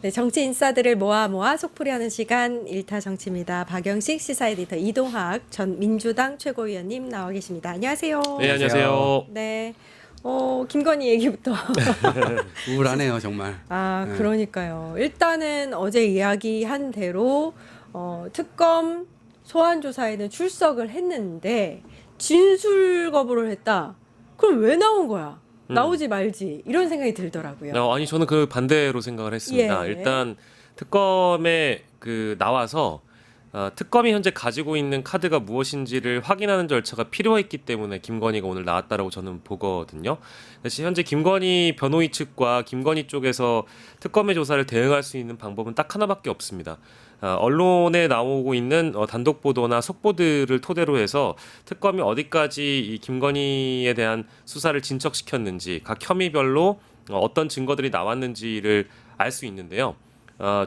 네, 정치 인사들을 모아 속풀이하는 시간 일타 정치입니다. 박영식 시사 에디터 이동학 전 민주당 최고위원님 나와 계십니다. 안녕하세요. 네, 안녕하세요. 네. 김건희 얘기부터. 우울하네요, 정말. 아, 그러니까요. 일단은 어제 이야기한 대로 특검 소환 조사에는 출석을 했는데 진술 거부를 했다. 그럼 왜 나온 거야? 나오지 말지 이런 생각이 들더라고요. 아니 저는 그 반대로 생각을 했습니다. 예. 일단 특검에 나와서 특검이 현재 가지고 있는 카드가 무엇인지를 확인하는 절차가 필요했기 때문에 김건희가 오늘 나왔다라고 저는 보거든요. 그래서 현재 김건희 변호인 측과 김건희 쪽에서 특검의 조사를 대응할 수 있는 방법은 딱 하나밖에 없습니다. 언론에 나오고 있는 단독 보도나 속보들을 토대로 해서 특검이 어디까지 이 김건희에 대한 수사를 진척시켰는지 각 혐의별로 어떤 증거들이 나왔는지를 알 수 있는데요.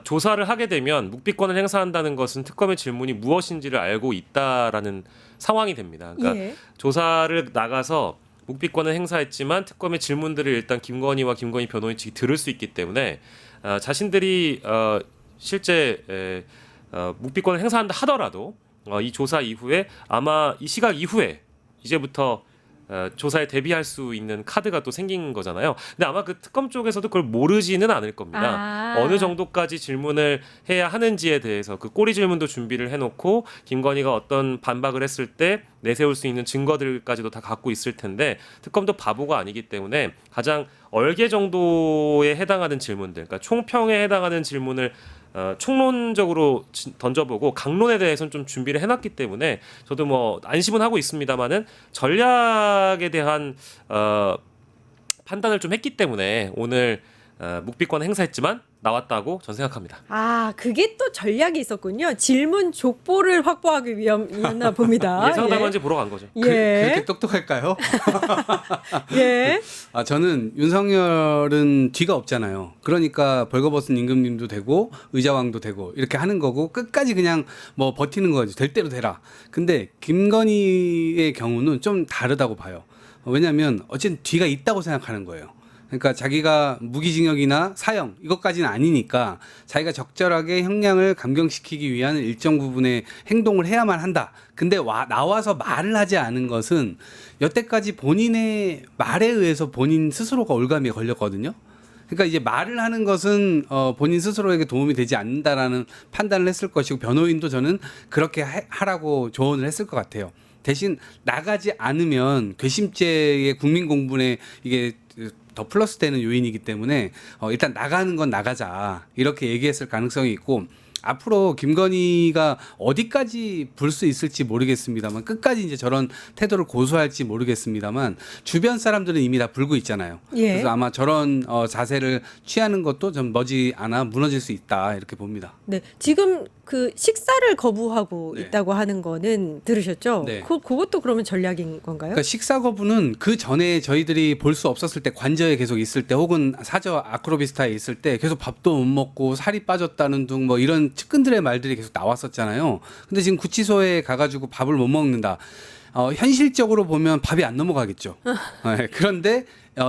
조사를 하게 되면 묵비권을 행사한다는 것은 특검의 질문이 무엇인지를 알고 있다라는 상황이 됩니다. 그러니까 예. 조사를 나가서 묵비권을 행사했지만 특검의 질문들을 일단 김건희와 김건희 변호인 측이 들을 수 있기 때문에 자신들이 실제 묵비권을 행사한다 하더라도 이 조사 이후에 아마 이 시각 이후에 이제부터 조사에 대비할 수 있는 카드가 또 생긴 거잖아요. 근데 아마 그 특검 쪽에서도 그걸 모르지는 않을 겁니다. 어느 정도까지 질문을 해야 하는지에 대해서 그 꼬리 질문도 준비를 해놓고 김건희가 어떤 반박을 했을 때 내세울 수 있는 증거들까지도 다 갖고 있을 텐데 특검도 바보가 아니기 때문에 가장 얼개 정도에 해당하는 질문들, 그러니까 총평에 해당하는 질문을 총론적으로 던져보고 강론에 대해서는 좀 준비를 해놨기 때문에 저도 뭐 안심은 하고 있습니다만은 전략에 대한 판단을 좀 했기 때문에 오늘 묵비권 행사했지만 나왔다고 전 생각합니다. 아, 그게 또 전략이 있었군요. 질문 족보를 확보하기 위함이었나 봅니다. 예상 당한지 보러 간 거죠. 예. 그렇게 똑똑할까요? 예. 저는 윤석열은 뒤가 없잖아요. 그러니까 벌거벗은 임금님도 되고 의자왕도 되고 이렇게 하는 거고 끝까지 그냥 뭐 버티는 거지. 될 대로 되라. 근데 김건희의 경우는 좀 다르다고 봐요. 왜냐하면 어쨌든 뒤가 있다고 생각하는 거예요. 그러니까 자기가 무기징역이나 사형 이것까지는 아니니까 자기가 적절하게 형량을 감경시키기 위한 일정 부분의 행동을 해야만 한다. 근데 나와서 말을 하지 않은 것은 여태까지 본인의 말에 의해서 본인 스스로가 올가미에 걸렸거든요. 그러니까 이제 말을 하는 것은 본인 스스로에게 도움이 되지 않는다라는 판단을 했을 것이고 변호인도 저는 그렇게 하라고 조언을 했을 것 같아요. 대신 나가지 않으면 괘씸죄의 국민공분에 이게 더 플러스 되는 요인이기 때문에 일단 나가는 건 나가자 이렇게 얘기했을 가능성이 있고 앞으로 김건희가 어디까지 불 수 있을지 모르겠습니다만 끝까지 이제 저런 태도를 고수할지 모르겠습니다만 주변 사람들은 이미 다 불고 있잖아요. 예. 그래서 아마 저런 자세를 취하는 것도 좀 머지않아 무너질 수 있다 이렇게 봅니다. 네. 지금 그 식사를 거부하고 네. 있다고 하는 거는 들으셨죠? 네. 그것도 그러면 전략인 건가요? 그러니까 식사 거부는 그 전에 저희들이 볼 수 없었을 때 관저에 계속 있을 때 혹은 사저 아크로비스타에 있을 때 계속 밥도 못 먹고 살이 빠졌다는 등 뭐 이런 측근들의 말들이 계속 나왔었잖아요. 근데 지금 구치소에 가가지고 밥을 못 먹는다. 현실적으로 보면 밥이 안 넘어가겠죠. 네, 그런데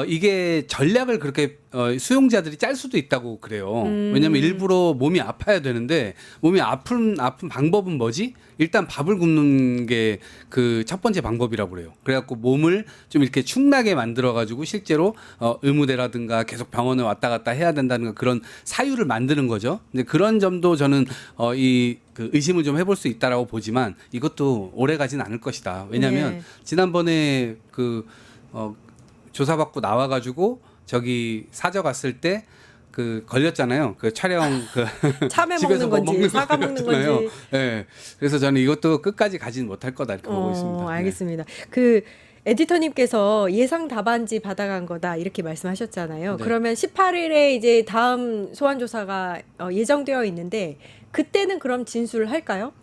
이게 전략을 그렇게 수용자들이 짤 수도 있다고 그래요. 왜냐하면 일부러 몸이 아파야 되는데 몸이 아픈 방법은 뭐지? 일단 밥을 굶는 게 그 첫 번째 방법이라고 그래요. 그래갖고 몸을 좀 이렇게 축나게 만들어가지고 실제로 의무대라든가 계속 병원에 왔다 갔다 해야 된다는 그런 사유를 만드는 거죠. 근데 그런 점도 저는 그 의심을 좀 해볼 수 있다라고 보지만 이것도 오래 가진 않을 것이다. 왜냐하면 네. 지난번에 조사받고 나와가지고 저기 사저 갔을 때 그 걸렸잖아요. 그 촬영 참외 집에서 먹는 건지 거 사과 먹는 걸렸잖아요. 건지. 네. 그래서 저는 이것도 끝까지 가진 못할 거다 이렇게 보고 있습니다. 네. 알겠습니다. 그 에디터님께서 예상 답안지 받아간 거다 이렇게 말씀하셨잖아요. 네. 그러면 18일에 이제 다음 소환 조사가 예정되어 있는데 그때는 그럼 진술을 할까요?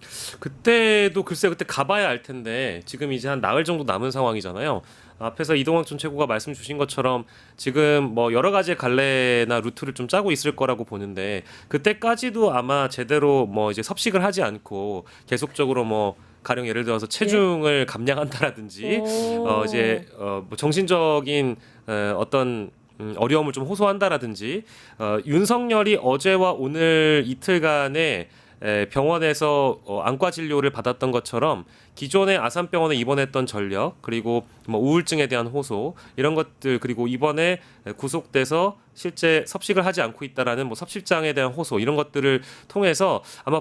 그때도 글쎄 그때 가봐야 알 텐데 지금 이제 한 나흘 정도 남은 상황이잖아요. 앞에서 이동학 전 최고가 말씀 주신 것처럼 지금 뭐 여러 가지의 갈래나 루트를 좀 짜고 있을 거라고 보는데 그때까지도 아마 제대로 뭐 이제 섭식을 하지 않고 계속적으로 뭐 가령 예를 들어서 체중을 감량한다라든지 오. 이제 뭐 정신적인 어떤 어려움을 좀 호소한다라든지 윤석열이 어제와 오늘 이틀간에 병원에서 안과 진료를 받았던 것처럼 기존의 아산병원에 입원했던 전력 그리고 뭐 우울증에 대한 호소 이런 것들 그리고 이번에 구속돼서 실제 섭식을 하지 않고 있다라는 뭐 섭식장에 대한 호소 이런 것들을 통해서 아마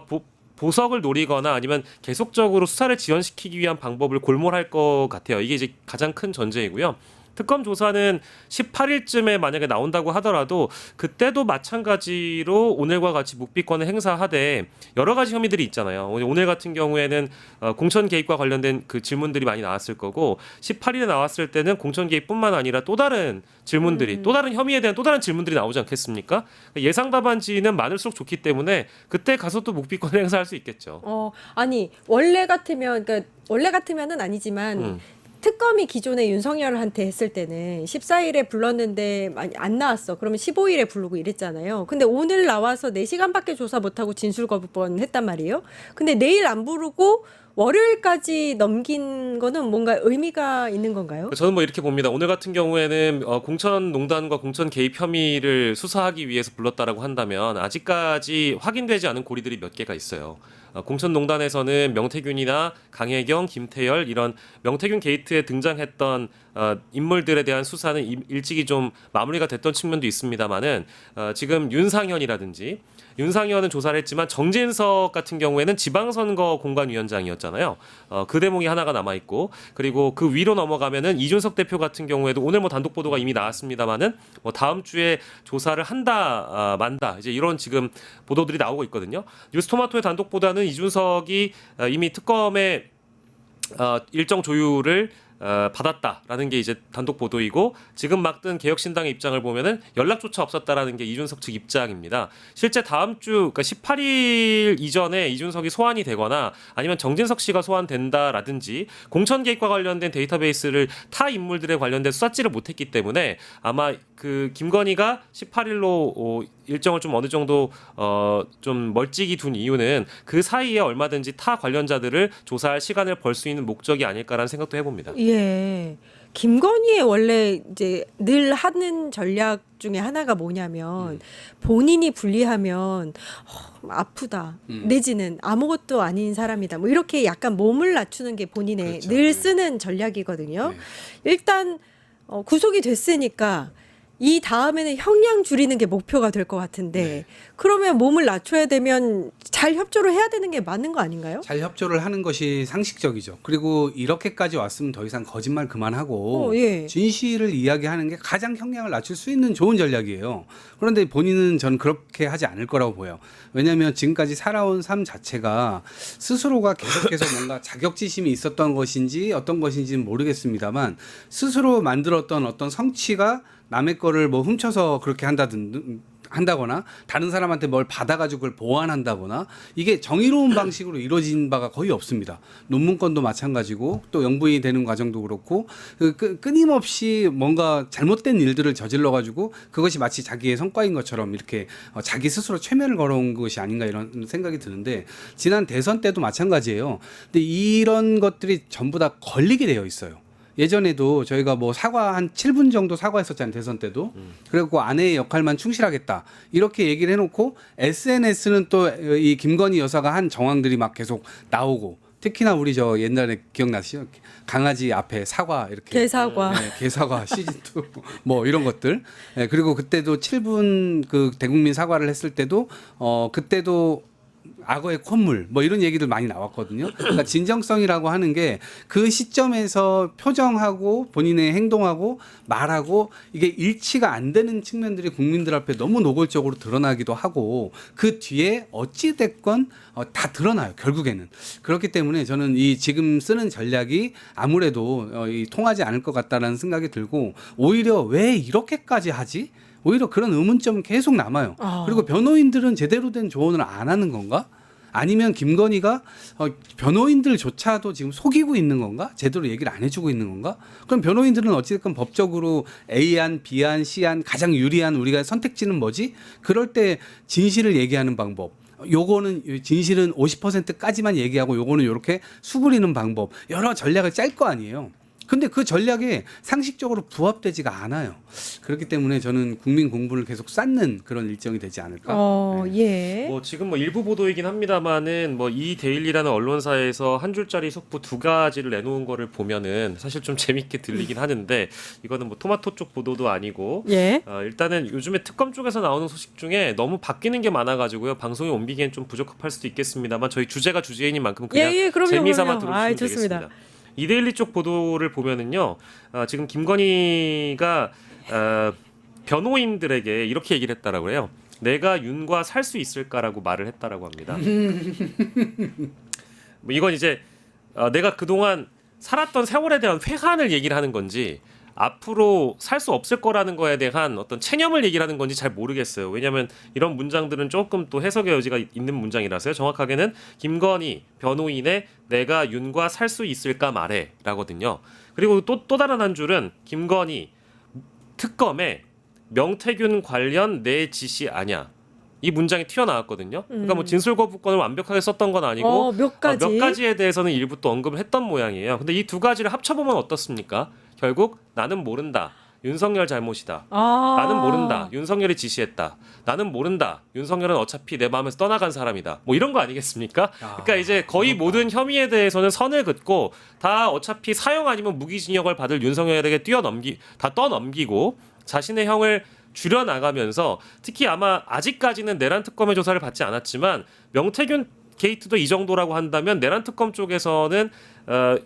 보석을 노리거나 아니면 계속적으로 수사를 지연시키기 위한 방법을 골몰할 것 같아요. 이게 이제 가장 큰 전제이고요. 특검 조사는 18일쯤에 만약에 나온다고 하더라도 그때도 마찬가지로 오늘과 같이 묵비권을 행사하되 여러 가지 혐의들이 있잖아요. 오늘 같은 경우에는 공천 개입과 관련된 그 질문들이 많이 나왔을 거고 18일에 나왔을 때는 공천 개입뿐만 아니라 또 다른 질문들이 또 다른 혐의에 대한 또 다른 질문들이 나오지 않겠습니까? 예상 답안지는 많을수록 좋기 때문에 그때 가서 또 묵비권을 행사할 수 있겠죠. 아니 원래 같으면은 아니지만 특검이 기존에 윤석열한테 했을 때는 14일에 불렀는데 안 나왔어. 그러면 15일에 부르고 이랬잖아요. 근데 오늘 나와서 4시간밖에 조사 못하고 진술 거부권 했단 말이에요. 근데 내일 안 부르고 월요일까지 넘긴 거는 뭔가 의미가 있는 건가요? 저는 뭐 이렇게 봅니다. 오늘 같은 경우에는 공천농단과 공천 개입 혐의를 수사하기 위해서 불렀다라고 한다면 아직까지 확인되지 않은 고리들이 몇 개가 있어요. 공천농단에서는 명태균이나 강혜경, 김태열 이런 명태균 게이트에 등장했던 인물들에 대한 수사는 일찍이 좀 마무리가 됐던 측면도 있습니다만은 지금 윤상현이라든지 윤상현은 조사를 했지만 정진석 같은 경우에는 지방선거 공관위원장이었잖아요. 그 대목이 하나가 남아있고 그리고 그 위로 넘어가면은 이준석 대표 같은 경우에도 오늘 뭐 단독 보도가 이미 나왔습니다만은 뭐 다음 주에 조사를 한다 만다 이제 이런 지금 보도들이 나오고 있거든요. 뉴스토마토의 단독 보도는 이준석이 이미 특검의 일정 조율을 받았다라는 게 이제 단독 보도이고 지금 막 뜬 개혁신당의 입장을 보면은 연락조차 없었다라는 게 이준석 측 입장입니다. 실제 다음 주 그러니까 18일 이전에 이준석이 소환이 되거나 아니면 정진석 씨가 소환된다라든지 공천 개입과 관련된 데이터베이스를 타 인물들에 관련된 수사지를 못했기 때문에 아마 그 김건희가 18일로 일정을 좀 어느 정도 좀 멀찍이 둔 이유는 그 사이에 얼마든지 타 관련자들을 조사할 시간을 벌 수 있는 목적이 아닐까라는 생각도 해봅니다. 예. 김건희의 원래 이제 늘 하는 전략 중에 하나가 뭐냐면 본인이 불리하면 아프다 내지는 아무것도 아닌 사람이다 뭐 이렇게 약간 몸을 낮추는 게 본인의 그렇죠. 늘 쓰는 전략이거든요. 네. 일단 구속이 됐으니까 이 다음에는 형량 줄이는 게 목표가 될 것 같은데 그러면 몸을 낮춰야 되면 잘 협조를 해야 되는 게 맞는 거 아닌가요? 잘 협조를 하는 것이 상식적이죠. 그리고 이렇게까지 왔으면 더 이상 거짓말 그만하고 예. 진실을 이야기하는 게 가장 형량을 낮출 수 있는 좋은 전략이에요. 그런데 본인은 저는 그렇게 하지 않을 거라고 보여요. 왜냐하면 지금까지 살아온 삶 자체가 스스로가 계속해서 뭔가 자격지심이 있었던 것인지 어떤 것인지는 모르겠습니다만 스스로 만들었던 어떤 성취가 남의 거를 뭐 훔쳐서 그렇게 한다거나 다른 사람한테 뭘 받아가지고 그걸 보완한다거나 이게 정의로운 방식으로 이루어진 바가 거의 없습니다. 논문건도 마찬가지고 또 영부인이 되는 과정도 그렇고 끊임없이 뭔가 잘못된 일들을 저질러가지고 그것이 마치 자기의 성과인 것처럼 이렇게 자기 스스로 최면을 걸어온 것이 아닌가 이런 생각이 드는데 지난 대선 때도 마찬가지예요. 근데 이런 것들이 전부 다 걸리게 되어 있어요. 예전에도 저희가 뭐 사과 한 7분 정도 사과했었잖아요. 대선 때도. 그리고 아내의 역할만 충실하겠다. 이렇게 얘기를 해놓고 SNS는 또 이 김건희 여사가 한 정황들이 막 계속 나오고 특히나 우리 저 옛날에 기억나시죠? 강아지 앞에 사과 이렇게 개사과. 네, 개사과 시즌2 뭐 이런 것들. 네, 그리고 그때도 7분 그 대국민 사과를 했을 때도 그때도 악어의 콧물 뭐 이런 얘기들 많이 나왔거든요. 그러니까 진정성이라고 하는 게 그 시점에서 표정하고 본인의 행동하고 말하고 이게 일치가 안 되는 측면들이 국민들 앞에 너무 노골적으로 드러나기도 하고 그 뒤에 어찌 됐건 다 드러나요. 결국에는. 그렇기 때문에 저는 이 지금 쓰는 전략이 아무래도 통하지 않을 것 같다라는 생각이 들고 오히려 왜 이렇게까지 하지? 오히려 그런 의문점은 계속 남아요. 그리고 변호인들은 제대로 된 조언을 안 하는 건가? 아니면 김건희가 변호인들조차도 지금 속이고 있는 건가? 제대로 얘기를 안 해주고 있는 건가? 그럼 변호인들은 어찌됐건 법적으로 A안, B안, C안 가장 유리한 우리가 선택지는 뭐지? 그럴 때 진실을 얘기하는 방법. 요거는 진실은 50%까지만 얘기하고 요거는 이렇게 수그리는 방법. 여러 전략을 짤 거 아니에요. 근데 그 전략에 상식적으로 부합되지가 않아요. 그렇기 때문에 저는 국민 공분을 계속 쌓는 그런 일정이 되지 않을까. 예. 뭐 지금 뭐 일부 보도이긴 합니다만은 뭐 이 데일리라는 언론사에서 한 줄짜리 속보 두 가지를 내놓은 거를 보면은 사실 좀 재밌게 들리긴 하는데 이거는 뭐 토마토 쪽 보도도 아니고 예. 일단은 요즘에 특검 쪽에서 나오는 소식 중에 너무 바뀌는 게 많아가지고요 방송에 옮기기엔 좀 부적합할 수도 있겠습니다만 저희 주제가 주제인인 만큼 그냥 그럼요, 재미삼아 그럼요. 들어주시면 좋습니다. 되겠습니다. 이데일리 쪽 보도를 보면은요 지금 김건희가 변호인들에게 이렇게 얘기를 했다라고 해요. 내가 윤과 살 수 있을까라고 말을 했다라고 합니다. 뭐 이건 이제 내가 그동안 살았던 세월에 대한 회한을 얘기를 하는 건지 앞으로 살 수 없을 거라는 거에 대한 어떤 체념을 얘기를 하는 건지 잘 모르겠어요. 왜냐하면 이런 문장들은 조금 또 해석의 여지가 있는 문장이라서요. 정확하게는 김건희 변호인의 내가 윤과 살 수 있을까 말해 라거든요. 그리고 또 다른 한 줄은 김건희 특검에 명태균 관련 내 지시 아냐. 이 문장이 튀어나왔거든요. 그러니까 뭐 진술 거부권을 완벽하게 썼던 건 아니고 몇 가지. 몇 가지에 대해서는 일부 또 언급을 했던 모양이에요. 근데 이 두 가지를 합쳐보면 어떻습니까? 결국 나는 모른다. 윤석열 잘못이다. 나는 모른다. 윤석열이 지시했다. 나는 모른다. 윤석열은 어차피 내 마음에서 떠나간 사람이다. 뭐 이런 거 아니겠습니까? 그러니까 이제 거의 모든 혐의에 대해서는 선을 긋고 다 어차피 사형 아니면 무기징역을 받을 윤석열에게 떠넘기고 자신의 형을 줄여나가면서 특히 아마 아직까지는 내란 특검의 조사를 받지 않았지만 명태균 게이트도 이 정도라고 한다면 내란 특검 쪽에서는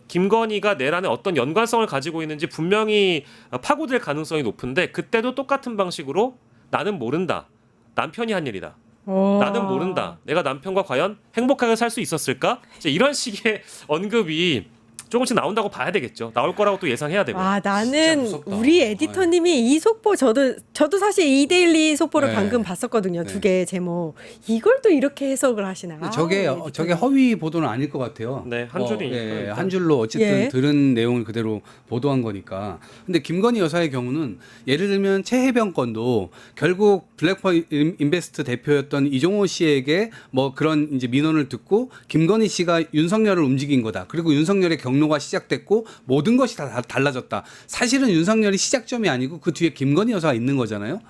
김건희가 내란에 어떤 연관성을 가지고 있는지 분명히 파고들 가능성이 높은데 그때도 똑같은 방식으로 나는 모른다. 남편이 한 일이다. 나는 모른다. 내가 남편과 과연 행복하게 살 수 있었을까? 이제 이런 식의 언급이 조금씩 나온다고 봐야 되겠죠. 나올 거라고 또 예상해야 되고. 나는 무섭다. 우리 에디터님이 이 속보 저도 사실 이데일리 속보를 네. 방금 봤었거든요. 네. 두 개의 제목. 이걸 또 이렇게 해석을 하시나? 저게 허위 보도는 아닐 것 같아요. 네, 한 줄이니까. 예, 한 줄로 어쨌든 예. 들은 내용을 그대로 보도한 거니까. 근데 김건희 여사의 경우는 예를 들면 최혜병 건도 결국 블랙펄 인베스트 대표였던 이종호 씨에게 뭐 그런 이제 민원을 듣고 김건희 씨가 윤석열을 움직인 거다. 그리고 윤석열의 경로가 시작됐고 모든 것이 다 달라졌다. 사실은 윤석열이 시작점이 아니고 그 뒤에 김건희 여사가 있는 거잖아요.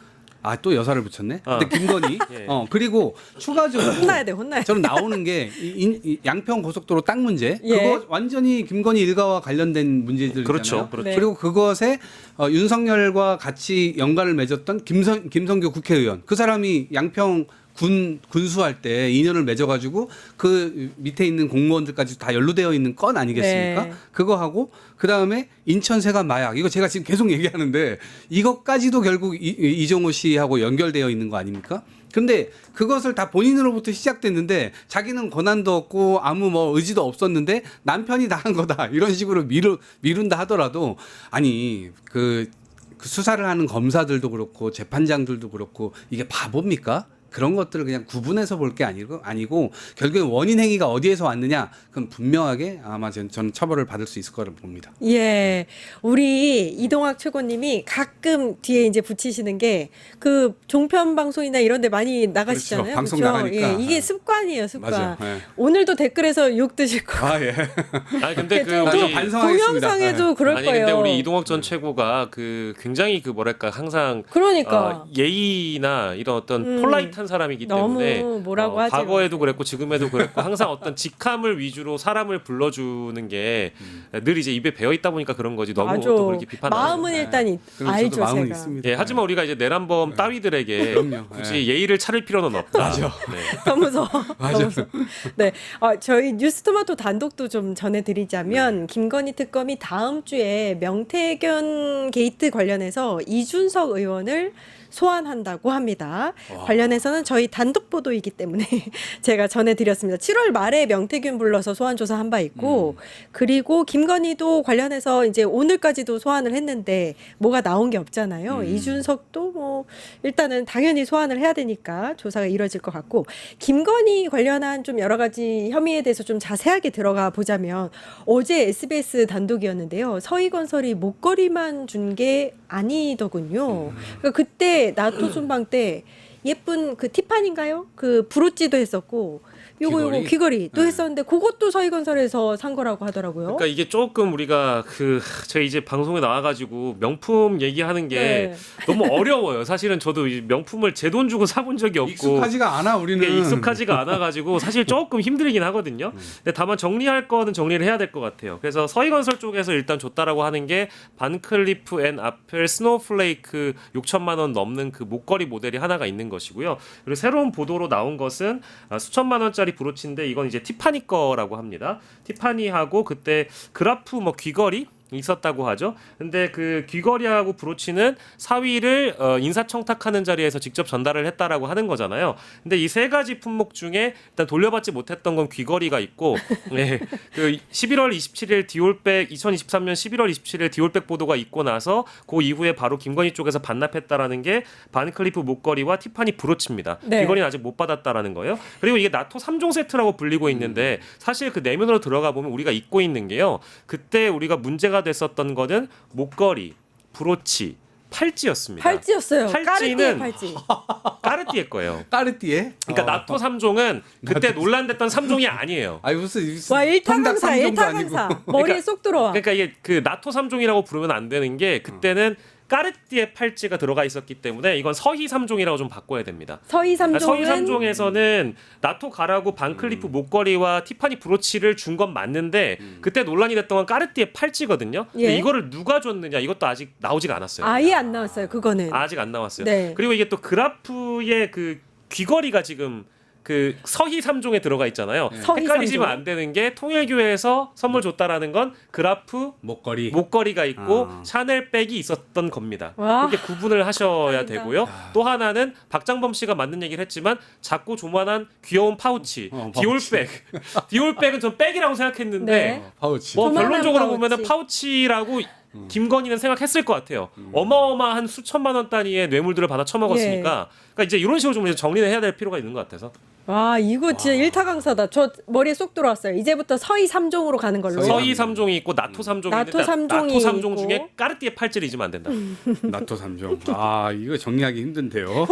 또 여사를 붙였네. 근데 김건희. 예. 그리고 추가적으로 혼나야 돼, 혼나야 돼. 저는 나오는 게 이 양평 고속도로 땅 문제. 예. 그거 완전히 김건희 일가와 관련된 문제들이잖아요. 그렇죠. 네. 그리고 그것에 윤석열과 같이 연관을 맺었던 김성교 국회의원. 그 사람이 양평 군수할 때 인연을 맺어가지고 그 밑에 있는 공무원들까지 다 연루되어 있는 건 아니겠습니까? 네. 그거 하고 그 다음에 인천세관 마약 이거 제가 지금 계속 얘기하는데 이것까지도 결국 이종호 씨하고 연결되어 있는 거 아닙니까? 근데 그것을 다 본인으로부터 시작됐는데 자기는 권한도 없고 아무 뭐 의지도 없었는데 남편이 다 한 거다 이런 식으로 미룬다 하더라도 아니 그 수사를 하는 검사들도 그렇고 재판장들도 그렇고 이게 바보입니까? 그런 것들을 그냥 구분해서 볼 게 아니고 결국에 원인 행위가 어디에서 왔느냐 그건 분명하게 아마 저는 처벌을 받을 수 있을 거라고 봅니다. 예, 우리 이동학 최고님이 가끔 뒤에 이제 붙이시는 게 그 종편 방송이나 이런 데 많이 나가시잖아요. 그렇죠. 방송 그렇죠? 나가니까. 예, 이게 습관이에요, 습관. 맞아요. 예. 오늘도 댓글에서 욕 드실 거. 예. 아니 근데 그 나도 우리 반성하겠습니다. 동영상에도 그럴 아니 거예요. 근데 우리 이동학 전 최고가 그 굉장히 그 뭐랄까 항상 그러니까 예의나 이런 어떤 폴라이트한 사람이기 때문에 너무 뭐라고 하지 과거에도 그랬고 지금에도 그랬고 항상 어떤 직함을 위주로 사람을 불러주는 게 늘 이제 입에 배어 있다 보니까 그런 거지 너무 맞아. 또 그렇게 비판 마음은 일단 그럼 알죠, 저도 마음은 제가. 있습니다. 예, 하지만 우리가 이제 내란범 따위들에게 그럼요. 굳이 예의를 차릴 필요는 없다. 맞아. 네. 더 무서워. 맞아. 더 무서워. 네, 저희 뉴스토마토 단독도 좀 전해드리자면 김건희 특검이 다음 주에 명태균 게이트 관련해서 이준석 의원을 소환한다고 합니다. 관련해서는 저희 단독 보도이기 때문에 제가 전해드렸습니다. 7월 말에 명태균 불러서 소환 조사한 바 있고 그리고 김건희도 관련해서 이제 오늘까지도 소환을 했는데 뭐가 나온 게 없잖아요. 이준석도 뭐 일단은 당연히 소환을 해야 되니까 조사가 이루어질 것 같고 김건희 관련한 좀 여러 가지 혐의에 대해서 좀 자세하게 들어가 보자면 어제 SBS 단독이었는데요. 서희건설이 목걸이만 준 게 아니더군요. 그러니까 그때 나토 순방 때 예쁜 그 티파니인가요? 그 브로치도 했었고 요거 귀걸이 또 네. 했었는데 그것도 서희건설에서 산 거라고 하더라고요. 그러니까 이게 조금 우리가 제가 이제 방송에 나와가지고 명품 얘기하는 게 네. 너무 어려워요. 사실은 저도 이 명품을 제 돈 주고 사본 적이 없고 익숙하지가 않아 우리는. 이게 익숙하지가 않아가지고 사실 조금 힘들긴 하거든요. 근데 다만 정리할 거는 정리를 해야 될 것 같아요. 그래서 서희건설 쪽에서 일단 줬다라고 하는 게 반클리프 앤 아펠 스노우플레이크 6천만 원 넘는 그 목걸이 모델이 하나가 있는 것이고요. 그리고 새로운 보도로 나온 것은 수천만 원짜리 브로치인데 이건 이제 티파니 거라고 합니다. 티파니하고 그때 그라프 뭐 귀걸이 있었다고 하죠. 근데 그 귀걸이하고 브로치는 사위를 인사청탁하는 자리에서 직접 전달을 했다라고 하는 거잖아요. 근데 이 세 가지 품목 중에 일단 돌려받지 못했던 건 귀걸이가 있고, 네, 그 11월 27일 디올백 2023년 11월 27일 디올백 보도가 있고 나서 그 이후에 바로 김건희 쪽에서 반납했다라는 게 반클리프 목걸이와 티파니 브로치입니다. 네. 귀걸이는 아직 못 받았다라는 거예요. 그리고 이게 나토 3종 세트라고 불리고 있는데 사실 그 내면으로 들어가 보면 우리가 입고 있는 게요. 그때 우리가 문제가 됐었던 거는 목걸이, 브로치, 팔찌였습니다. 팔찌였어요. 팔찌는- 까르띠에 팔찌. 까르띠에 거예요. 까르띠에. 그러니까 나토 3종은 그때 논란됐던 3종이 아니에요. 아니 무슨 와 통닭 일타강사 삼종도 아니고. 일타강사 머리에 쏙 들어와. 그러니까 이게 그 나토 3종이라고 부르면 안 되는 게 그때는 까르띠에 팔찌가 들어가 있었기 때문에 이건 서희 3종이라고 좀 바꿔야 됩니다. 서희 삼종은 서희 3종에서는 나토 가라고 반클리프 목걸이와 티파니 브로치를 준 건 맞는데 그때 논란이 됐던 건 까르띠에 팔찌거든요. 근데 예. 이거를 누가 줬느냐 이것도 아직 나오지가 않았어요. 아예 안 나왔어요. 그거는. 아직 안 나왔어요. 네. 그리고 이게 또 그라프의 그 귀걸이가 지금 그 서희 3종에 들어가 있잖아요. 서희 헷갈리시면 삼종. 안 되는 게 통일교회에서 선물 줬다라는 건 그라프 목걸이. 목걸이가 있고 아. 샤넬 백이 있었던 겁니다. 와. 그렇게 구분을 하셔야 헷갈린다. 되고요. 또 하나는 박장범 씨가 맞는 얘기를 했지만 작고 조만한 귀여운 파우치, 파우치. 디올백. 디올백은 전 백이라고 생각했는데 네. 파우치. 뭐 조만한 결론적으로 파우치. 보면은 파우치라고 김건희는 생각했을 것 같아요. 어마어마한 수천만 원 단위의 뇌물들을 받아 처먹었으니까. 그러니까 이제 이런 식으로 좀 이제 정리를 해야 될 필요가 있는 것 같아서. 와 이거 진짜 일타강사다. 저 머리에 쏙 들어왔어요. 이제부터 서희 삼종으로 가는 걸로. 서희 3종이 있고 나토 3종이 나토 삼종이 나토 3종 있고. 중에 까르띠에 팔찌를 잊으면 안 된다. 나토 3종. 아 이거 정리하기 힘든데요.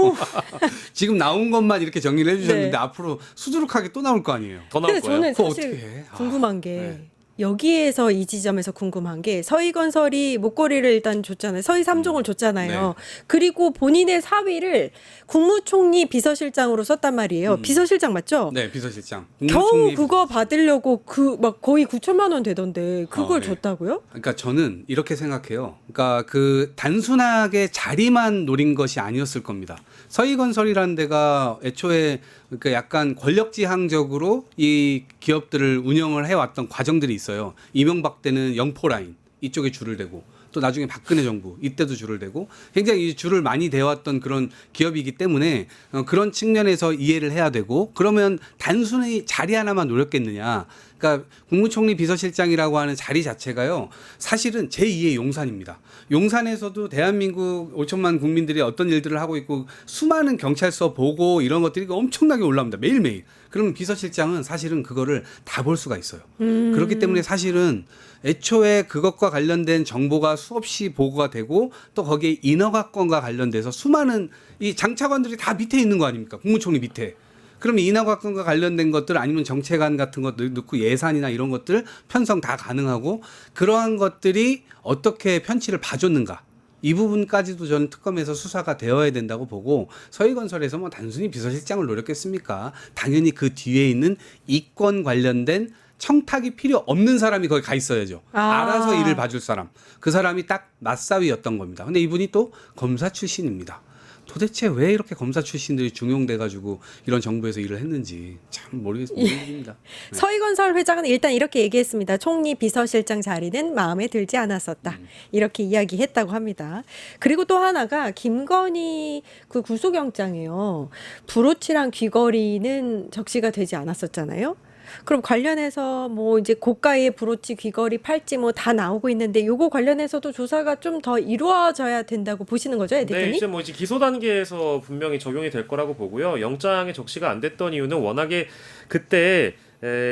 지금 나온 것만 이렇게 정리를 해주셨는데 네. 앞으로 수두룩하게 또 나올 거 아니에요. 더 나올 근데 거예요. 저는 그거 사실 어떻게 해? 궁금한 게 네. 여기에서 이 지점에서 궁금한 게 서희건설이 목걸이를 일단 줬잖아요. 서희 3종을 줬잖아요. 그리고 본인의 사위를 국무총리 비서실장으로 썼단 말이에요. 비서실장 맞죠? 네 비서실장. 겨우 국무총리 그거 받으려고 그 막 거의 9천만 원 되던데 그걸 네. 줬다고요? 그러니까 저는 이렇게 생각해요. 그러니까 그 단순하게 자리만 노린 것이 아니었을 겁니다. 서희건설이라는 데가 애초에 그러니까 약간 권력지향적으로 이 기업들을 운영을 해왔던 과정들이 있어요. 이명박 때는 영포라인 이쪽에 줄을 대고 또 나중에 박근혜 정부 이때도 줄을 대고 굉장히 줄을 많이 대왔던 그런 기업이기 때문에 그런 측면에서 이해를 해야 되고 그러면 단순히 자리 하나만 노렸겠느냐. 그러니까 국무총리 비서실장이라고 하는 자리 자체가요. 사실은 제2의 용산입니다. 용산에서도 대한민국 5천만 국민들이 어떤 일들을 하고 있고 수많은 경찰서 보고 이런 것들이 엄청나게 올라옵니다. 매일매일. 그러면 비서실장은 사실은 그거를 다 볼 수가 있어요. 그렇기 때문에 사실은 애초에 그것과 관련된 정보가 수없이 보고가 되고 또 거기에 인허가권과 관련돼서 수많은 이 장차관들이 다 밑에 있는 거 아닙니까? 국무총리 밑에. 그러면 인허가권과 관련된 것들 아니면 정책안 같은 것들 넣고 예산이나 이런 것들 편성 다 가능하고 그러한 것들이 어떻게 편취를 봐줬는가. 이 부분까지도 저는 특검에서 수사가 되어야 된다고 보고 서희건설에서 뭐 단순히 비서실장을 노렸겠습니까? 당연히 그 뒤에 있는 이권 관련된 청탁이 필요 없는 사람이 거기 가 있어야죠. 아. 알아서 일을 봐줄 사람. 그 사람이 딱 맞사위였던 겁니다. 근데 이분이 또 검사 출신입니다. 도대체 왜 이렇게 검사 출신들이 중용돼가지고 이런 정부에서 일을 했는지 참 모르겠습니다. 서희건설 회장은 일단 이렇게 얘기했습니다. 총리 비서실장 자리는 마음에 들지 않았었다. 이렇게 이야기했다고 합니다. 그리고 또 하나가 김건희 그 구속영장이에요. 브로치랑 귀걸이는 적시가 되지 않았었잖아요. 그럼 관련해서 뭐 이제 고가의 브로치, 귀걸이, 팔찌 뭐 다 나오고 있는데 요거 관련해서도 조사가 좀 더 이루어져야 된다고 보시는 거죠, 네, 에디터님? 이제 뭐 이제 기소 단계에서 분명히 적용이 될 거라고 보고요. 영장에 적시가 안 됐던 이유는 워낙에 그때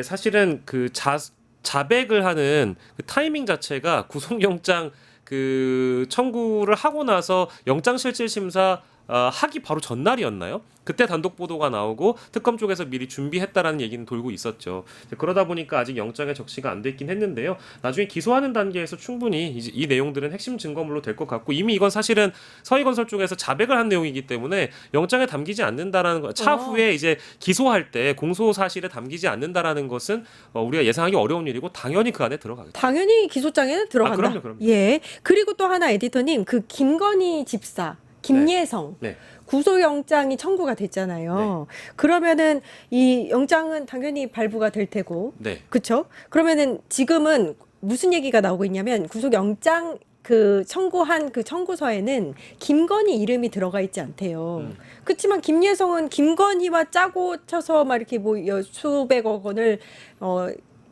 사실은 그 자백을 하는 그 타이밍 자체가 구속영장 그 청구를 하고 나서 영장실질심사 하기 바로 전날이었나요? 그때 단독 보도가 나오고 특검 쪽에서 미리 준비했다라는 얘기는 돌고 있었죠. 그러다 보니까 아직 영장에 적시가 안 됐긴 했는데요. 나중에 기소하는 단계에서 충분히 이제 이 내용들은 핵심 증거물로 될 것 같고 이미 이건 사실은 서희건설 쪽에서 자백을 한 내용이기 때문에 영장에 담기지 않는다라는 거. 차후에 이제 기소할 때 공소 사실에 담기지 않는다라는 것은 우리가 예상하기 어려운 일이고 당연히 그 안에 들어가겠죠. 당연히 기소장에는 들어간다. 그럼요. 예. 그리고 또 하나 에디터님 그 김건희 집사 김예성 네. 구속영장이 청구가 됐잖아요. 그러면은 이 영장은 당연히 발부가 될 테고, 네. 그렇죠? 그러면은 지금은 무슨 얘기가 나오고 있냐면 구속영장 그 청구한 그 청구서에는 김건희 이름이 들어가 있지 않대요. 그렇지만 김예성은 김건희와 짜고 쳐서 막 이렇게 뭐 수백억 원을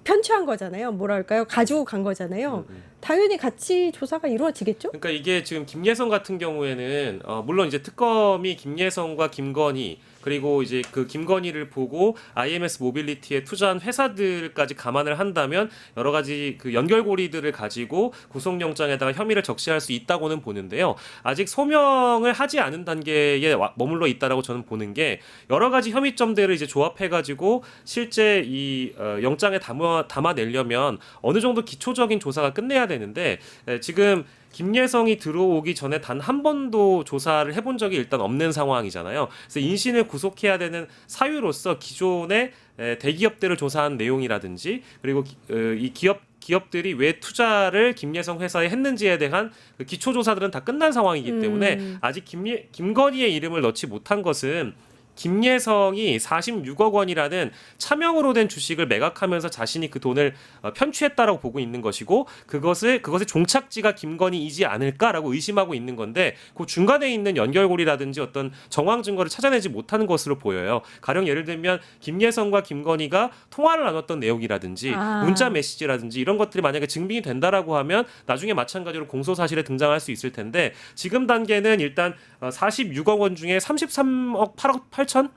편취한 거잖아요. 뭐랄까요? 가지고 간 거잖아요. 당연히 같이 조사가 이루어지겠죠? 그러니까 이게 지금 김예성 같은 경우에는 물론 이제 특검이 김예성과 김건희 그리고 이제 그 김건희를 보고 IMS 모빌리티에 투자한 회사들까지 감안을 한다면 여러 가지 그 연결고리들을 가지고 구속영장에다가 혐의를 적시할 수 있다고는 보는데요. 아직 소명을 하지 않은 단계에 머물러 있다라고 저는 보는 게 여러 가지 혐의점들을 이제 조합해가지고 실제 이 영장에 담아내려면 어느 정도 기초적인 조사가 끝내야 되는데 지금 김예성이 들어오기 전에 단 한 번도 조사를 해본 적이 일단 없는 상황이잖아요. 그래서 인신을 구속해야 되는 사유로서 기존의 대기업들을 조사한 내용이라든지 그리고 이 기업들이 왜 투자를 김예성 회사에 했는지에 대한 그 기초 조사들은 다 끝난 상황이기 때문에 아직 김건희의 이름을 넣지 못한 것은 김예성이 46억 원이라는 차명으로 된 주식을 매각하면서 자신이 그 돈을 편취했다라고 보고 있는 것이고 그것의 종착지가 김건희이지 않을까라고 의심하고 있는 건데 그 중간에 있는 연결고리라든지 어떤 정황 증거를 찾아내지 못하는 것으로 보여요. 가령 예를 들면 김예성과 김건희가 통화를 나눴던 내용이라든지 문자 메시지라든지 이런 것들이 만약에 증빙이 된다라고 하면 나중에 마찬가지로 공소 사실에 등장할 수 있을 텐데 지금 단계는 일단 46억 원 중에 33억 8억 8천?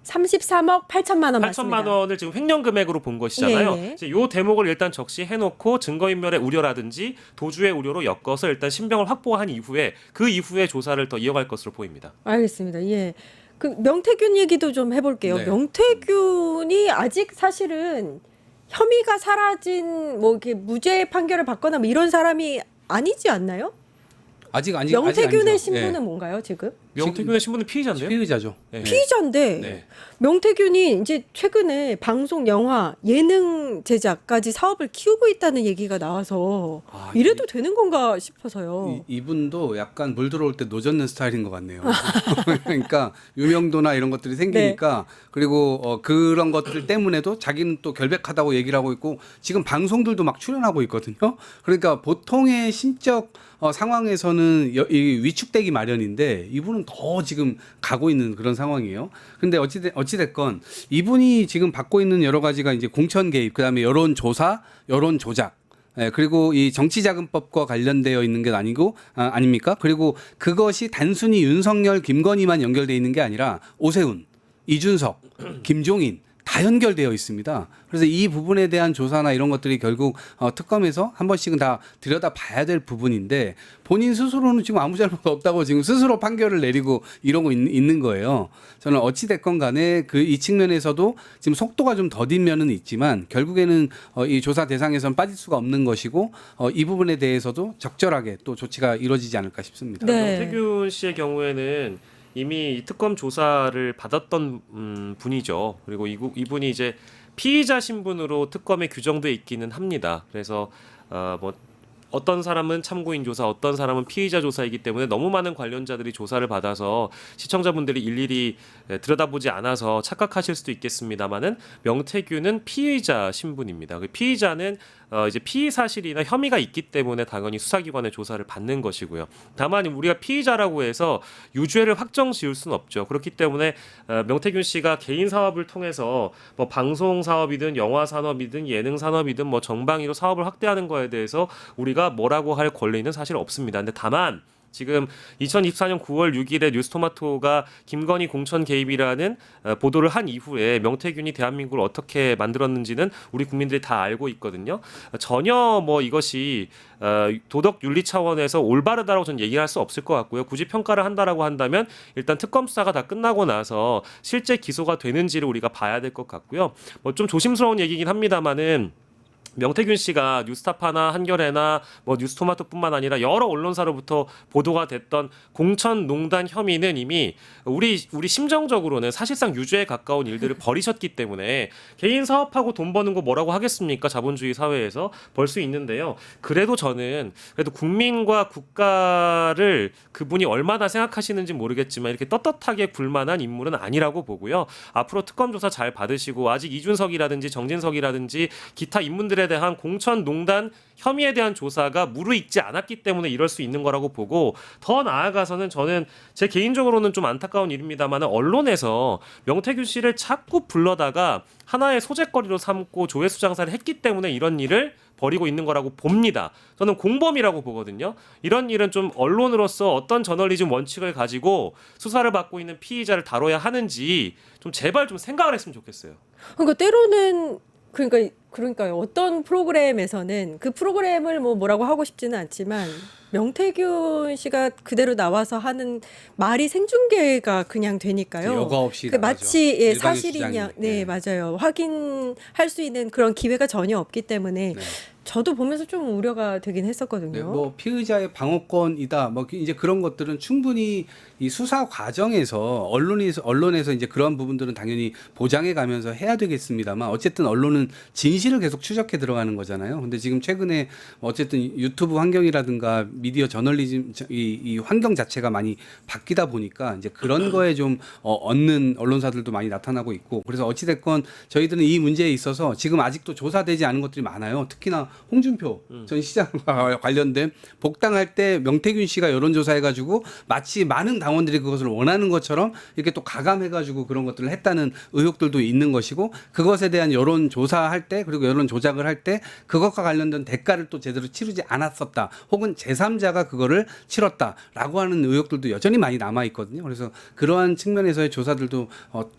33억 8천만 원 8천만 맞습니다. 원을 지금 횡령 금액으로 본 것이잖아요. 예. 이제 요 대목을 일단 적시해놓고 증거인멸의 우려라든지 도주의 우려로 엮어서 일단 신병을 확보한 이후에 그 이후에 조사를 더 이어갈 것으로 보입니다. 알겠습니다. 예. 그 명태균 얘기도 좀 해볼게요. 네. 명태균이 아직 사실은 혐의가 사라진 뭐 이렇게 무죄 판결을 받거나 뭐 이런 사람이 아니지 않나요? 아직 명태균의 아니죠. 신분은 예. 뭔가요 지금? 명태균의 신분은 피의자인데요? 피의자죠. 네. 피의자인데 네. 명태균이 이제 최근에 방송, 영화, 예능 제작까지 사업을 키우고 있다는 얘기가 나와서 이래도 되는 건가 싶어서요. 이분도 약간 물 들어올 때 노젓는 스타일인 것 같네요. 그러니까 유명도나 이런 것들이 생기니까 그리고 그런 것들 때문에도 자기는 또 결백하다고 얘기를 하고 있고 지금 방송들도 막 출연하고 있거든요. 그러니까 보통의 심적 상황에서는 이 위축되기 마련인데 이분은 더 지금 가고 있는 그런 상황이에요. 근데 어찌됐건 이분이 지금 받고 있는 여러 가지가 이제 공천 개입, 그다음에 여론 조사, 여론 조작. 그리고 이 정치자금법과 관련되어 있는 게 아닙니까? 그리고 그것이 단순히 윤석열, 김건희만 연결되어 있는 게 아니라 오세훈, 이준석, 김종인 다 연결되어 있습니다. 그래서 이 부분에 대한 조사나 이런 것들이 결국 특검에서 한 번씩은 다 들여다봐야 될 부분인데 본인 스스로는 지금 아무 잘못 없다고 지금 스스로 판결을 내리고 이러고 있는 거예요. 저는 어찌 됐건 간에 이 측면에서도 지금 속도가 좀 더딘 면은 있지만 결국에는 이 조사 대상에선 빠질 수가 없는 것이고 이 부분에 대해서도 적절하게 또 조치가 이루어지지 않을까 싶습니다. 네. 명태균 씨의 경우에는 이미 특검 조사를 받았던 분이죠. 그리고 이분이 이제 피의자 신분으로 특검에 규정돼 있기는 합니다. 그래서 뭐 어떤 사람은 참고인 조사, 어떤 사람은 피의자 조사이기 때문에 너무 많은 관련자들이 조사를 받아서 시청자분들이 일일이 들여다보지 않아서 착각하실 수도 있겠습니다만은 명태균은 피의자 신분입니다. 그 피의자는 이제 피의 사실이나 혐의가 있기 때문에 당연히 수사기관의 조사를 받는 것이고요. 다만 우리가 피의자라고 해서 유죄를 확정 지을 수는 없죠. 그렇기 때문에 명태균 씨가 개인 사업을 통해서 뭐 방송 사업이든 영화 산업이든 예능 산업이든 뭐 정방위로 사업을 확대하는 거에 대해서 우리가 뭐라고 할 권리는 사실 없습니다. 근데 다만 지금 2024년 9월 6일에 뉴스토마토가 김건희 공천 개입이라는 보도를 한 이후에 명태균이 대한민국을 어떻게 만들었는지는 우리 국민들이 다 알고 있거든요. 전혀 뭐 이것이 도덕 윤리 차원에서 올바르다라고 저는 얘기할 수 없을 것 같고요. 굳이 평가를 한다라고 한다면 일단 특검 수사가 다 끝나고 나서 실제 기소가 되는지를 우리가 봐야 될 것 같고요. 뭐 좀 조심스러운 얘기긴 합니다만은 명태균 씨가 뉴스타파나 한겨레나 뭐 뉴스토마토뿐만 아니라 여러 언론사로부터 보도가 됐던 공천농단 혐의는 이미 우리 심정적으로는 사실상 유죄에 가까운 일들을 벌이셨기 때문에 개인 사업하고 돈 버는 거 뭐라고 하겠습니까? 자본주의 사회에서 벌 수 있는데요. 그래도 저는 그래도 국민과 국가를 그분이 얼마나 생각하시는지 모르겠지만 이렇게 떳떳하게 굴만한 인물은 아니라고 보고요. 앞으로 특검 조사 잘 받으시고 아직 이준석이라든지 정진석이라든지 기타 인물들에 대한 공천농단 혐의에 대한 조사가 무르익지 않았기 때문에 이럴 수 있는 거라고 보고 더 나아가서는 저는 제 개인적으로는 좀 안타까운 일입니다만 언론에서 명태균 씨를 자꾸 불러다가 하나의 소재거리로 삼고 조회수 장사를 했기 때문에 이런 일을 벌이고 있는 거라고 봅니다. 저는 공범이라고 보거든요. 이런 일은 좀 언론으로서 어떤 저널리즘 원칙을 가지고 수사를 받고 있는 피의자를 다뤄야 하는지 좀 제발 좀 생각을 했으면 좋겠어요. 그러니까 때로는 그러니까요. 어떤 프로그램에서는 그 프로그램을 뭐라고 하고 싶지는 않지만 명태균 씨가 그대로 나와서 하는 말이 생중계가 그냥 되니까요. 여과 없이 그 나가죠. 마치 일반인 사실이냐, 시장이. 네, 맞아요. 확인할 수 있는 그런 기회가 전혀 없기 때문에 네. 저도 보면서 좀 우려가 되긴 했었거든요. 네, 뭐 피의자의 방어권이다. 뭐 이제 그런 것들은 충분히 이 수사 과정에서 언론에서 이제 그런 부분들은 당연히 보장해 가면서 해야 되겠습니다만 어쨌든 언론은 진실을 계속 추적해 들어가는 거잖아요. 근데 지금 최근에 어쨌든 유튜브 환경이라든가 미디어 저널리즘 이 환경 자체가 많이 바뀌다 보니까 이제 그런 거에 좀 얻는 언론사들도 많이 나타나고 있고 그래서 어찌 됐건 저희들은 이 문제에 있어서 지금 아직도 조사되지 않은 것들이 많아요. 특히나 홍준표 전 시장과 관련된 복당할 때 명태균 씨가 여론조사해가지고 마치 많은 당원들이 그것을 원하는 것처럼 이렇게 또 가감해가지고 그런 것들을 했다는 의혹들도 있는 것이고 그것에 대한 여론조사할 때 그리고 여론 조작을 할 때 그것과 관련된 대가를 또 제대로 치르지 않았었다. 혹은 제3자가 그거를 치렀다라고 하는 의혹들도 여전히 많이 남아 있거든요. 그래서 그러한 측면에서의 조사들도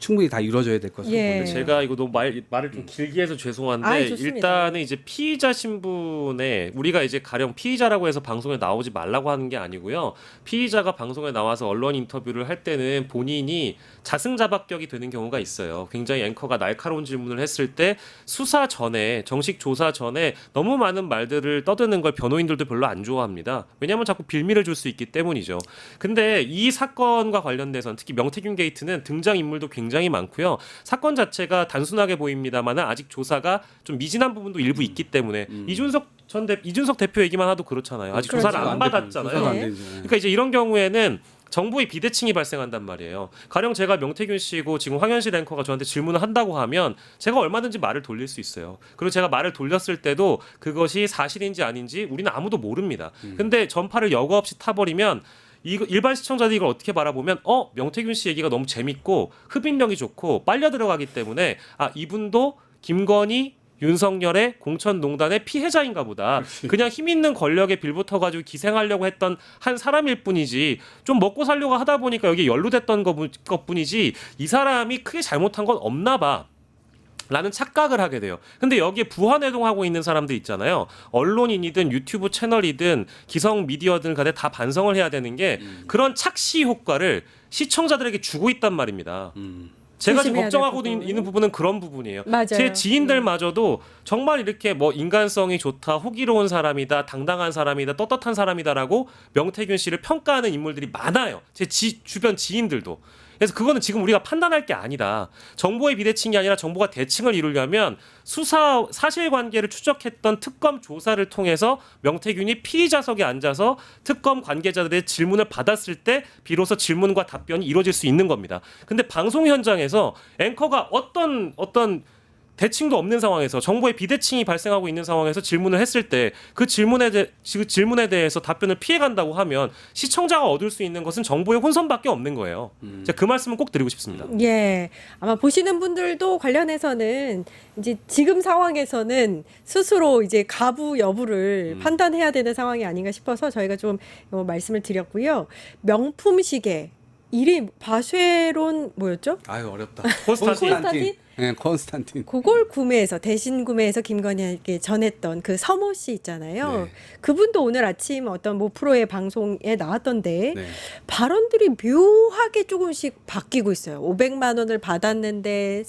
충분히 다 이루어져야 될 것으로 예. 보입니다. 제가 이거 너무 말을 좀 길게 해서 죄송한데 아이, 좋습니다. 일단은 이제 피의자 신분에 우리가 이제 가령 피의자라고 해서 방송에 나오지 말라고 하는 게 아니고요. 피의자가 방송에 나와서 언론 인터뷰를 할 때는 본인이 자승자박격이 되는 경우가 있어요. 굉장히 앵커가 날카로운 질문을 했을 때 수사 전에 정식 조사 전에 너무 많은 말들을 떠드는 걸 변호인들도 별로 안 좋아합니다. 왜냐하면 자꾸 빌미를 줄 수 있기 때문이죠. 근데 이 사건과 관련돼서는 특히 명태균 게이트는 등장인물도 굉장히 많고요. 사건 자체가 단순하게 보입니다만 아직 조사가 좀 미진한 부분도 일부 있기 때문에 이준석 대표 얘기만 하도 그렇잖아요. 아직 그렇죠. 조사를 안 받았잖아요. 조사가 안 네. 되죠. 그러니까 이제 이런 경우에는 정부의 비대칭이 발생한단 말이에요. 가령 제가 명태균 씨고 지금 황현실 앵커가 저한테 질문을 한다고 하면 제가 얼마든지 말을 돌릴 수 있어요. 그리고 제가 말을 돌렸을 때도 그것이 사실인지 아닌지 우리는 아무도 모릅니다. 근데 전파를 여과 없이 타버리면 일반 시청자들이 이걸 어떻게 바라보면 명태균 씨 얘기가 너무 재밌고 흡인력이 좋고 빨려 들어가기 때문에 이분도 김건희 윤석열의 공천농단의 피해자인가 보다. 그냥 힘 있는 권력에 빌붙어가지고 기생하려고 했던 한 사람일 뿐이지 좀 먹고 살려고 하다 보니까 여기 연루됐던 것뿐이지 이 사람이 크게 잘못한 건 없나 봐. 라는 착각을 하게 돼요. 근데 여기에 부화내동하고 있는 사람들 있잖아요. 언론인이든 유튜브 채널이든 기성 미디어든 간에 다 반성을 해야 되는 게 그런 착시 효과를 시청자들에게 주고 있단 말입니다. 제가 지금 조심해야 걱정하고 될 부분. 있는 부분은 그런 부분이에요. 맞아요. 제 지인들마저도 정말 이렇게 뭐 인간성이 좋다, 호기로운 사람이다, 당당한 사람이다, 떳떳한 사람이다라고 명태균 씨를 평가하는 인물들이 많아요. 제 주변 지인들도. 그래서 그거는 지금 우리가 판단할 게 아니다. 정보의 비대칭이 아니라 정보가 대칭을 이루려면 수사 사실관계를 추적했던 특검 조사를 통해서 명태균이 피의자석에 앉아서 특검 관계자들의 질문을 받았을 때 비로소 질문과 답변이 이루어질 수 있는 겁니다. 근데 방송 현장에서 앵커가 어떤 대칭도 없는 상황에서 정부의 비대칭이 발생하고 있는 상황에서 질문을 했을 때 그 질문에 대해서 답변을 피해간다고 하면 시청자가 얻을 수 있는 것은 정부의 혼선밖에 없는 거예요. 제가 그 말씀은 꼭 드리고 싶습니다. 예, 아마 보시는 분들도 관련해서는 이제 지금 상황에서는 스스로 이제 가부 여부를 판단해야 되는 상황이 아닌가 싶어서 저희가 좀 말씀을 드렸고요. 명품 시계 이름 바쉐론 뭐였죠? 아유 어렵다. 콘스탄틴? 네, 콘스탄틴. 그걸 구매해서 대신 구매해서 김건희에게 전했던 그 서모 씨 있잖아요. 네. 그분도 오늘 아침 어떤 뭐 프로의 방송에 나왔던데 네. 발언들이 묘하게 조금씩 바뀌고 있어요. 500만 원을 받았는데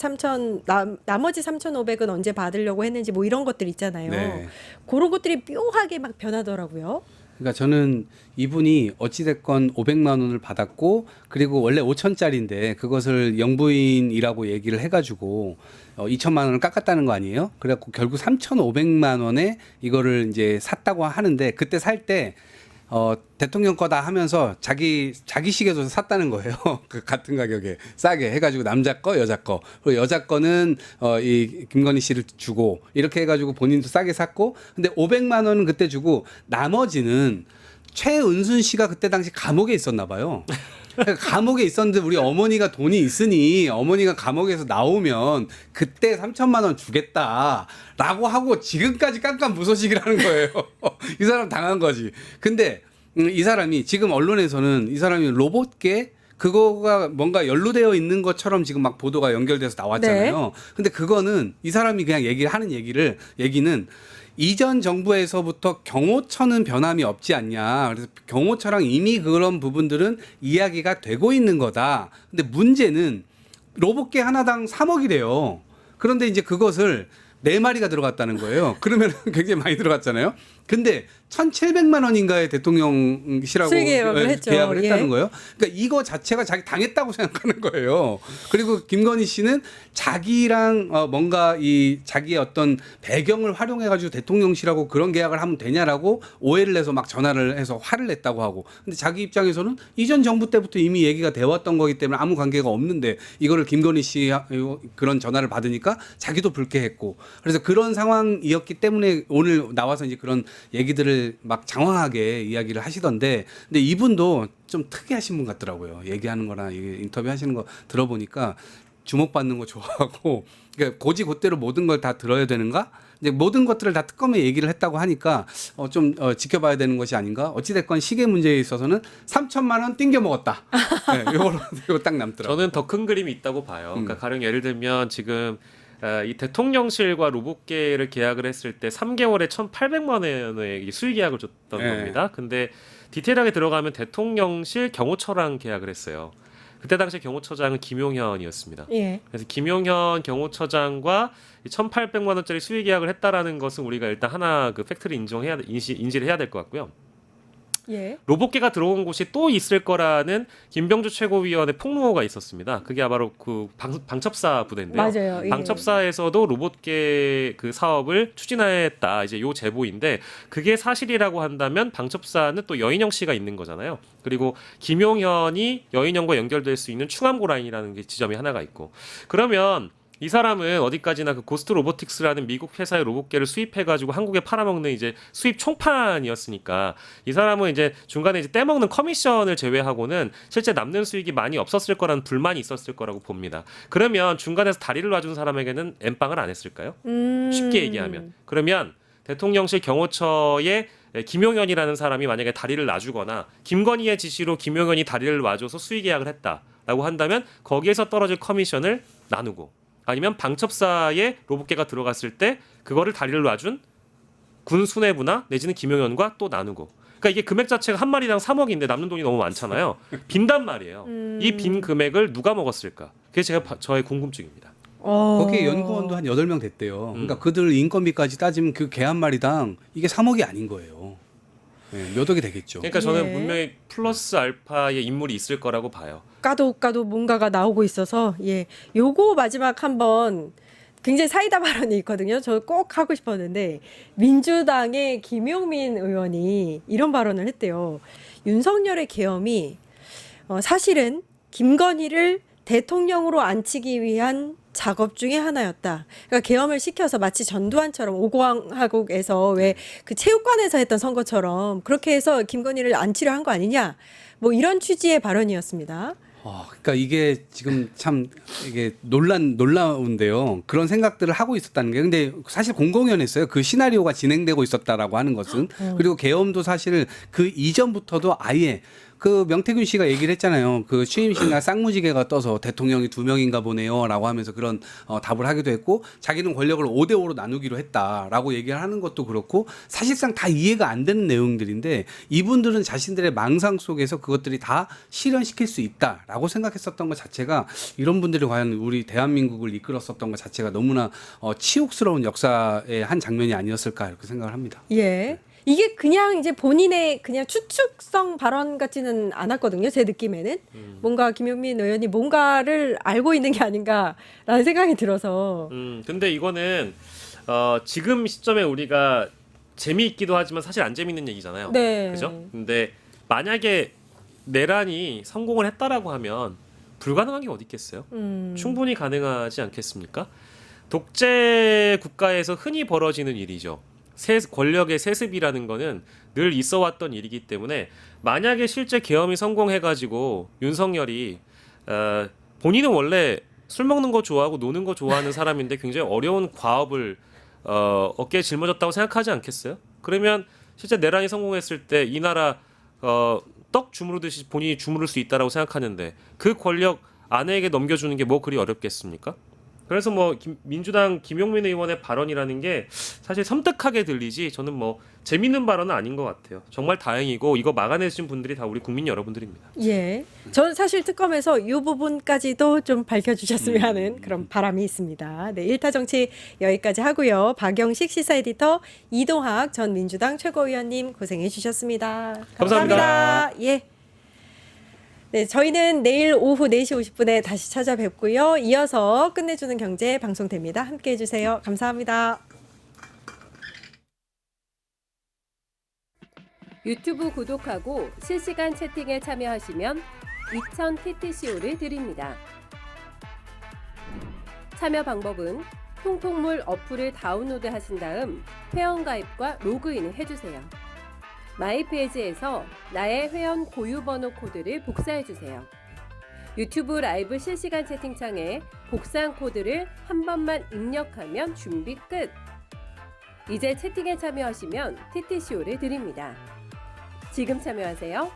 나머지 3,500은 언제 받으려고 했는지 뭐 이런 것들 있잖아요. 네. 그런 것들이 묘하게 막 변하더라고요. 그러니까 저는 이분이 어찌됐건 500만 원을 받았고 그리고 원래 5천짜리인데 그것을 영부인이라고 얘기를 해가지고 2천만 원을 깎았다는 거 아니에요? 그래갖고 결국 3,500만 원에 이거를 이제 샀다고 하는데 그때 살 때 대통령 거다 하면서 자기 시계도 샀다는 거예요. 그 같은 가격에 싸게 해가지고 남자 거, 여자 거. 그리고 여자 거는 이 김건희 씨를 주고 이렇게 해가지고 본인도 싸게 샀고. 근데 500만 원은 그때 주고 나머지는 최은순 씨가 그때 당시 감옥에 있었나 봐요. 감옥에 있었는데 우리 어머니가 돈이 있으니 어머니가 감옥에서 나오면 그때 3천만 원 주겠다라고 하고 지금까지 깜깜무소식이라는 거예요. 이 사람 당한 거지. 근데 이 사람이 지금 언론에서는 이 사람이 로봇계 그거가 뭔가 연루되어 있는 것처럼 지금 막 보도가 연결돼서 나왔잖아요. 네. 근데 그거는 이 사람이 그냥 얘기는 이전 정부에서부터 경호처는 변함이 없지 않냐. 그래서 경호처랑 이미 그런 부분들은 이야기가 되고 있는 거다. 근데 문제는 로봇계 하나당 3억이래요. 그런데 이제 그것을 4마리가 들어갔다는 거예요. 그러면 굉장히 많이 들어갔잖아요. 근데 1,700만 원인가에 대통령실하고 계약을 했죠. 계약을 했다는 예. 거예요. 그러니까 이거 자체가 자기 당했다고 생각하는 거예요. 그리고 김건희 씨는 자기랑 뭔가 이 자기의 어떤 배경을 활용해가지고 대통령실하고 그런 계약을 하면 되냐라고 오해를 해서 막 전화를 해서 화를 냈다고 하고. 근데 자기 입장에서는 이전 정부 때부터 이미 얘기가 되었던 거기 때문에 아무 관계가 없는데 이거를 김건희 씨 그런 전화를 받으니까 자기도 불쾌했고. 그래서 그런 상황이었기 때문에 오늘 나와서 이제 그런 얘기들을 막 장황하게 이야기를 하시던데, 근데 이분도 좀 특이하신 분 같더라고요. 얘기하는 거나 인터뷰 하시는 거 들어보니까 주목받는 거 좋아하고, 그러니까 고지고대로 모든 걸 다 들어야 되는가? 이제 모든 것들을 다 특검에 얘기를 했다고 하니까 좀 지켜봐야 되는 것이 아닌가? 어찌됐건 시계 문제에 있어서는 3천만 원 띵겨 먹었다. 네, 이거 딱 남더라고요. 저는 더 큰 그림이 있다고 봐요. 그러니까 가령 예를 들면 지금 이 대통령실과 로봇계를 계약을 했을 때 3개월에 1,800만 원의 수의 계약을 줬던 네. 겁니다. 근데 디테일하게 들어가면 대통령실 경호처랑 계약을 했어요. 그때 당시 경호처장은 김용현이었습니다. 예. 그래서 김용현 경호처장과 1,800만 원짜리 수의 계약을 했다라는 것은 우리가 일단 하나 그 팩트를 인지를 해야 될 것 같고요. 예. 로봇계가 들어온 곳이 또 있을 거라는 김병주 최고위원의 폭로가 있었습니다. 그게 바로 그 방첩사 부대인데요. 맞아요. 예. 방첩사에서도 로봇계 그 사업을 추진했다. 이제 요 제보인데 그게 사실이라고 한다면 방첩사는 또 여인영 씨가 있는 거잖아요. 그리고 김용현이 여인영과 연결될 수 있는 충암고 라인이라는 게 지점이 하나가 있고, 그러면 이 사람은 어디까지나 그 고스트 로보틱스라는 미국 회사의 로봇계를 수입해가지고 한국에 팔아먹는 이제 수입 총판이었으니까 이 사람은 이제 중간에 이제 떼먹는 커미션을 제외하고는 실제 남는 수익이 많이 없었을 거라는 불만이 있었을 거라고 봅니다. 그러면 중간에서 다리를 놔준 사람에게는 엠빵을 안 했을까요? 쉽게 얘기하면. 그러면 대통령실 경호처의 김용현이라는 사람이 만약에 다리를 놔주거나 김건희의 지시로 김용현이 다리를 놔줘서 수의 계약을 했다라고 한다면 거기에서 떨어질 커미션을 나누고, 아니면 방첩사에 로봇계가 들어갔을 때 그거를 다리를 놔준 군 수뇌부나 내지는 김용현과 또 나누고. 그러니까 이게 금액 자체가 한 마리당 3억인데 남는 돈이 너무 많잖아요. 빈단 말이에요. 이 빈 금액을 누가 먹었을까? 그게 저의 궁금증입니다. 거기에 연구원도 한 8명 됐대요. 그러니까 그들 인건비까지 따지면 그 개 한 마리당 이게 3억이 아닌 거예요. 네, 몇 억이 되겠죠. 그러니까 저는 예. 분명히 플러스 알파의 인물이 있을 거라고 봐요. 까도 뭔가가 나오고 있어서 예. 요거 마지막 한번 굉장히 사이다 발언이 있거든요. 저 꼭 하고 싶었는데 민주당의 김용민 의원이 이런 발언을 했대요. 윤석열의 계엄이 사실은 김건희를 대통령으로 앉히기 위한 작업 중에 하나였다. 그러니까 계엄을 시켜서 마치 전두환처럼 오광하국에서 왜 그 체육관에서 했던 선거처럼 그렇게 해서 김건희를 안치려 한 거 아니냐. 뭐 이런 취지의 발언이었습니다. 그러니까 이게 지금 참 이게 놀라운데요. 그런 생각들을 하고 있었다는 게 근데 사실 공공연했어요. 그 시나리오가 진행되고 있었다라고 하는 것은 그리고 계엄도 사실 그 이전부터도 아예 그 명태균 씨가 얘기를 했잖아요. 그 취임식날 쌍무지개가 떠서 대통령이 2명인가 보네요라고 하면서 그런 답을 하기도 했고 자기는 권력을 5대5로 나누기로 했다라고 얘기를 하는 것도 그렇고 사실상 다 이해가 안 되는 내용들인데 이분들은 자신들의 망상 속에서 그것들이 다 실현시킬 수 있다라고 생각했었던 것 자체가 이런 분들이 과연 우리 대한민국을 이끌었었던 것 자체가 너무나 치욕스러운 역사의 한 장면이 아니었을까 이렇게 생각을 합니다. 예. 이게 그냥 이제 본인의 그냥 추측성 발언 같지는 않았거든요. 제 느낌에는. 뭔가 김용민 의원이 뭔가를 알고 있는 게 아닌가라는 생각이 들어서. 근데 이거는 지금 시점에 우리가 재미있기도 하지만 사실 안 재밌는 얘기잖아요. 네. 그죠? 근데 만약에 내란이 성공을 했다라고 하면 불가능한 게 어디 있겠어요? 충분히 가능하지 않겠습니까? 독재 국가에서 흔히 벌어지는 일이죠. 권력의 세습이라는 거는 늘 있어 왔던 일이기 때문에 만약에 실제 계엄이 성공해가지고 윤석열이 본인은 원래 술 먹는 거 좋아하고 노는 거 좋아하는 사람인데 굉장히 어려운 과업을 어깨에 짊어졌다고 생각하지 않겠어요? 그러면 실제 내란이 성공했을 때 이 나라 떡 주무르듯이 본인이 주무를 수 있다라고 생각하는데 그 권력 아내에게 넘겨주는 게 뭐 그리 어렵겠습니까? 그래서 뭐 민주당 김용민 의원의 발언이라는 게 사실 섬뜩하게 들리지 저는 뭐 재밌는 발언은 아닌 것 같아요. 정말 다행이고 이거 막아내신 분들이 다 우리 국민 여러분들입니다. 예. 저는 사실 특검에서 이 부분까지도 좀 밝혀주셨으면 하는 그런 바람이 있습니다. 네, 1타 정치 여기까지 하고요. 박영식 시사 에디터, 이동학 전 민주당 최고위원님 고생해 주셨습니다. 감사합니다. 예. 네, 저희는 내일 오후 4시 50분에 다시 찾아뵙고요. 이어서 끝내주는 경제 방송됩니다. 함께해 주세요. 감사합니다. 유튜브 구독하고 실시간 채팅에 참여하시면 2000 TTCO를 드립니다. 참여 방법은 통통물 어플을 다운로드 하신 다음 회원가입과 로그인을 해주세요. 마이페이지에서 나의 회원 고유 번호 코드를 복사해주세요. 유튜브 라이브 실시간 채팅창에 복사한 코드를 한 번만 입력하면 준비 끝! 이제 채팅에 참여하시면 TTCO를 드립니다. 지금 참여하세요.